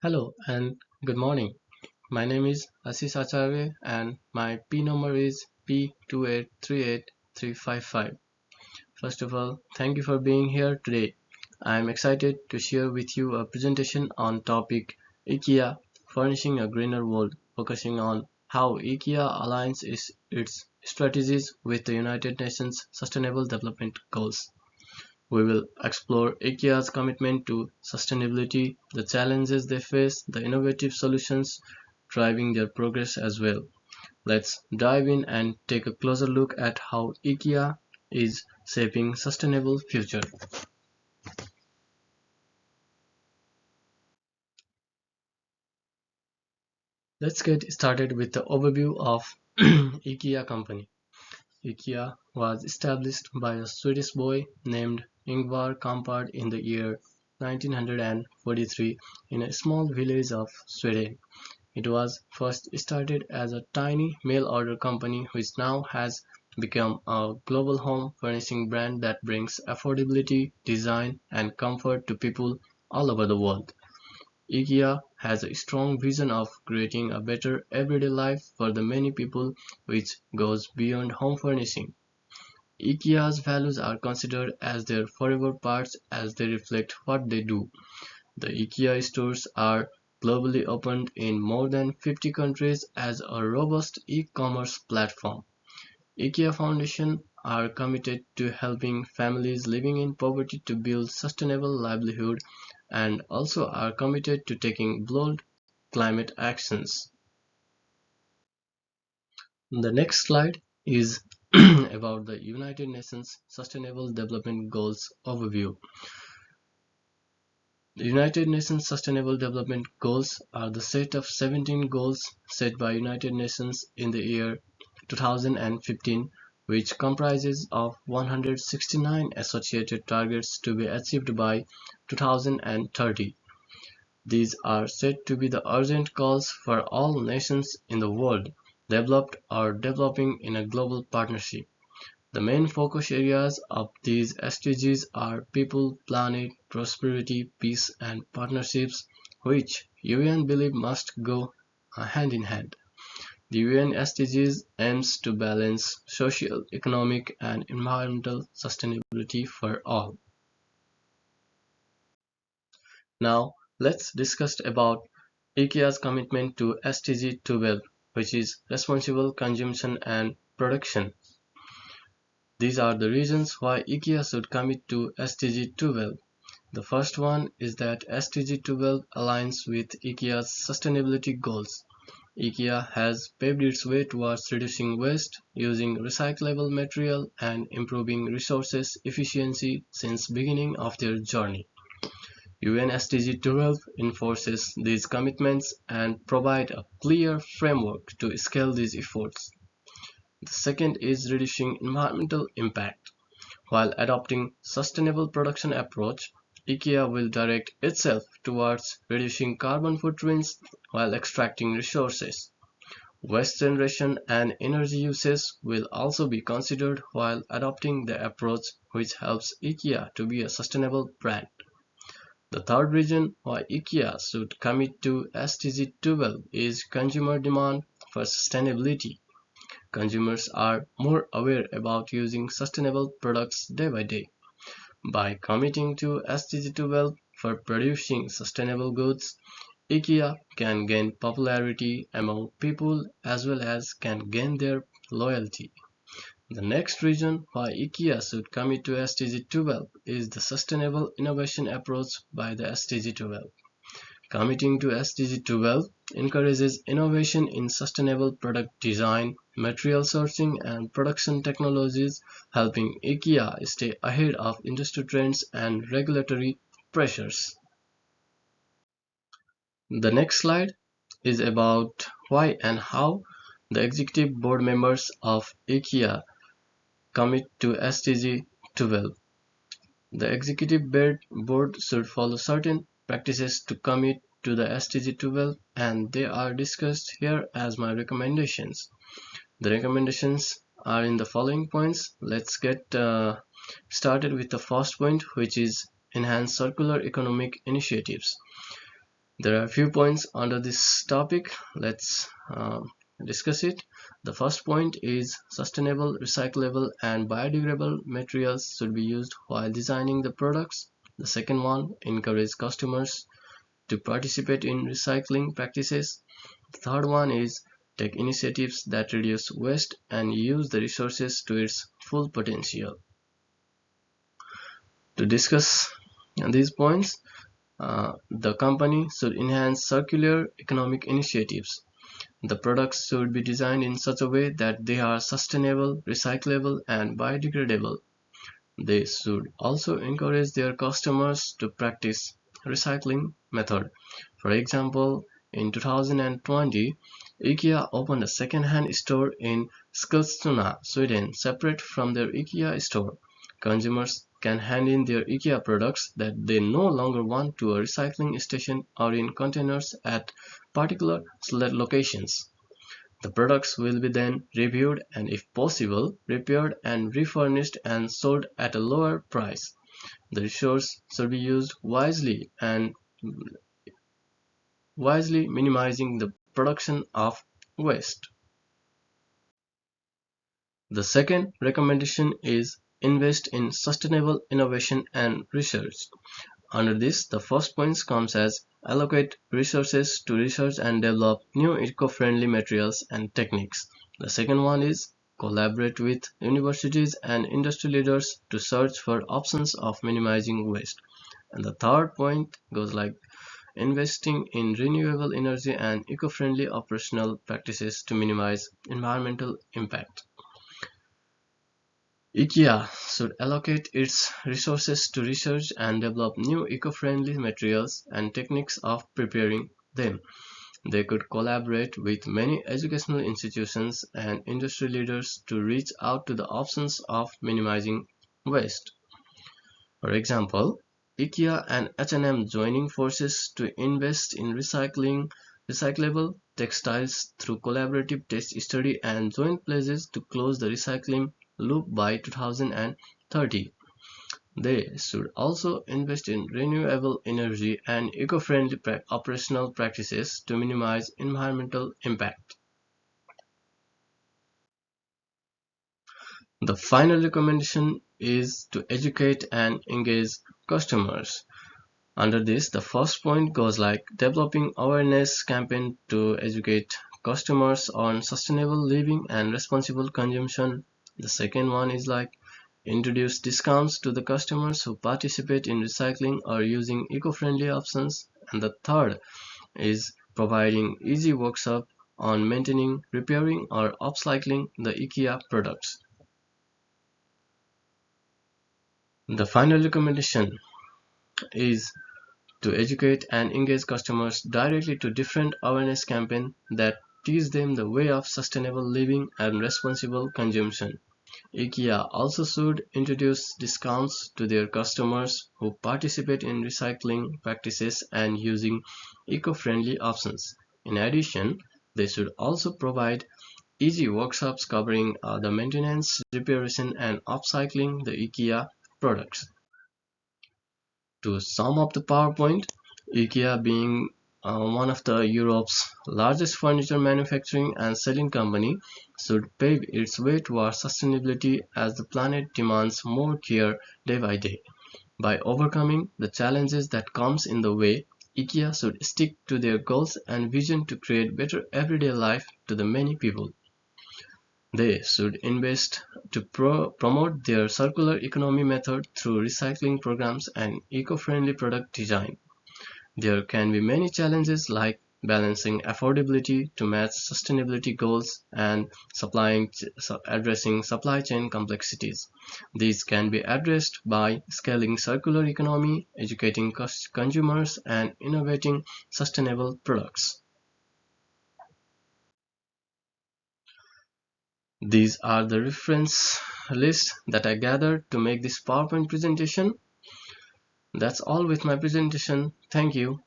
Hello and good morning. My name is Ashish Acharya and my P number is P2838355. First of all, thank you for being here today. I am excited to share with you a presentation on topic IKEA furnishing a greener world, focusing on how IKEA aligns its strategies with the United Nations Sustainable Development Goals. We will explore IKEA's commitment to sustainability, the challenges they face, the innovative solutions driving their progress as well. Let's dive in and take a closer look at how IKEA is shaping sustainable future. Let's get started with the overview of IKEA company. IKEA was established by a Swedish boy named Ingvar Kamprad in the year 1943 in a small village of Sweden. It was first started as a tiny mail-order company which now has become a global home furnishing brand that brings affordability, design, and comfort to people all over the world. IKEA has a strong vision of creating a better everyday life for the many people which goes beyond home furnishing. IKEA's values are considered as their forever parts as they reflect what they do. The IKEA stores are globally opened in more than 50 countries as a robust e-commerce platform. IKEA Foundation are committed to helping families living in poverty to build sustainable livelihood and also are committed to taking bold climate actions. The next slide is about the United Nations Sustainable Development Goals overview. The United Nations Sustainable Development Goals are the set of 17 goals set by United Nations in the year 2015, which comprises of 169 associated targets to be achieved by 2030. These are said to be the urgent calls for all nations in the world, developed or developing in a global partnership. The main focus areas of these SDGs are people, planet, prosperity, peace and partnerships, which UN believe must go hand in hand. The UN SDGs aims to balance social, economic and environmental sustainability for all. Now, let's discuss about IKEA's commitment to SDG 12, which is responsible consumption and production. These are the reasons why IKEA should commit to SDG 12. The first one is that SDG 12 aligns with IKEA's sustainability goals. IKEA has paved its way towards reducing waste, using recyclable material, and improving resources efficiency since beginning of their journey. UN SDG 12 enforces these commitments and provide a clear framework to scale these efforts. The second is reducing environmental impact. While adopting sustainable production approach, IKEA will direct itself towards reducing carbon footprints while extracting resources. Waste generation and energy usage will also be considered while adopting the approach which helps IKEA to be a sustainable brand. The third reason why IKEA should commit to SDG 12 is consumer demand for sustainability. Consumers are more aware about using sustainable products day by day. By committing to SDG 12 for producing sustainable goods, IKEA can gain popularity among people as well as can gain their loyalty. The next reason why IKEA should commit to SDG 12 is the sustainable innovation approach by the SDG 12. Committing to SDG 12 encourages innovation in sustainable product design, material sourcing, and production technologies, helping IKEA stay ahead of industry trends and regulatory pressures. The next slide is about why and how the executive board members of IKEA commit to SDG 12. The executive board should follow certain practices to commit to the SDG 12 and they are discussed here as my recommendations. The recommendations are in the following points. Let's get started with the first point, which is enhance circular economic initiatives. There are a few points under this topic. Let's discuss it. The first point is sustainable, recyclable, and biodegradable materials should be used while designing the products. The second one, encourage customers to participate in recycling practices. The third one is take initiatives that reduce waste and use the resources to its full potential. To discuss these points, the company should enhance circular economic initiatives. The products should be designed in such a way that they are sustainable, recyclable, and biodegradable. They should also encourage their customers to practice recycling method. For example, in 2020, IKEA opened a second-hand store in Skultuna, Sweden, separate from their IKEA store. Consumers can hand in their IKEA products that they no longer want to a recycling station or in containers at particular locations. The products will be then reviewed and if possible, repaired and refurnished and sold at a lower price. The resource should be used wisely minimizing the production of waste. The second recommendation is invest in sustainable innovation and research. Under this, the first point comes as allocate resources to research and develop new eco-friendly materials and techniques. The second one is collaborate with universities and industry leaders to search for options of minimizing waste. And the third point goes like investing in renewable energy and eco-friendly operational practices to minimize environmental impact. IKEA should allocate its resources to research and develop new eco-friendly materials and techniques of preparing them. They could collaborate with many educational institutions and industry leaders to reach out to the options of minimizing waste. For example, IKEA and H&M joining forces to invest in recyclable textiles through collaborative test study and joint pledges to close the recycling loop by 2030. They should also invest in renewable energy and eco-friendly operational practices to minimize environmental impact. The final recommendation is to educate and engage customers. Under this, the first point goes like developing awareness campaign to educate customers on sustainable living and responsible consumption. The second one is like introduce discounts to the customers who participate in recycling or using eco-friendly options. And the third is providing easy workshop on maintaining, repairing or upcycling the IKEA products. The final recommendation is to educate and engage customers directly to different awareness campaigns that teach them the way of sustainable living and responsible consumption. IKEA also should introduce discounts to their customers who participate in recycling practices and using eco-friendly options. In addition, they should also provide easy workshops covering the maintenance, reparation, and upcycling the IKEA products. To sum up the PowerPoint, IKEA being one of the Europe's largest furniture manufacturing and selling company should pave its way towards sustainability as the planet demands more care day by day. By overcoming the challenges that comes in the way, IKEA should stick to their goals and vision to create better everyday life to the many people. They should invest to promote their circular economy method through recycling programs and eco-friendly product design. There can be many challenges like balancing affordability to match sustainability goals and addressing supply chain complexities. These can be addressed by scaling circular economy, educating consumers, and innovating sustainable products. These are the reference lists that I gathered to make this PowerPoint presentation. That's all with my presentation. Thank you.